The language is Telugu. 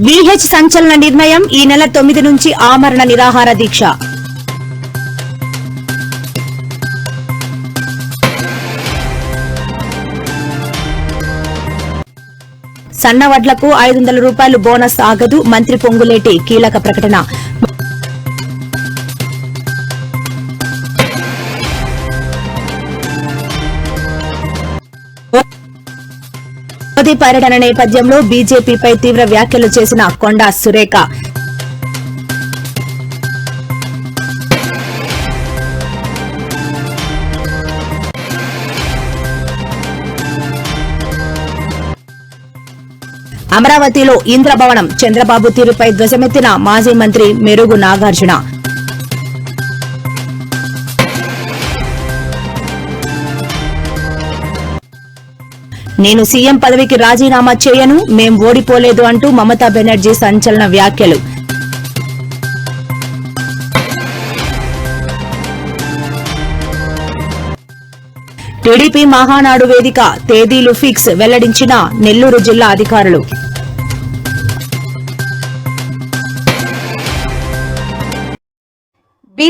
బీహెచ్ సంచలన నిర్ణయం, ఈ నెల 9 నుంచి ఆమరణ నిరాహార దీక్ష. సన్నవడ్లకు 500 రూపాయలు బోనస్ ఆగదు, మంత్రి పొంగులేటి కీలక ప్రకటన. మోదీ పర్యటన నేపథ్యంలో బీజేపీపై తీవ్ర వ్యాఖ్యలు చేసిన కొండా సురేఖ. అమరావతిలో ఇంద్రభవనం, చంద్రబాబు తీరుపై ధ్వజమెత్తిన మాజీ మంత్రి మెరుగు నాగార్జున. నేను సీఎం పదవికి రాజీనామా చేయను, మేం ఓడిపోలేదు అంటూ మమతా బెనర్జీ సంచలన వ్యాఖ్యలు. టీడీపీ మహానాడు వేదిక తేదీలు ఫిక్స్ వెల్లడించిన నెల్లూరు జిల్లా అధికారులు.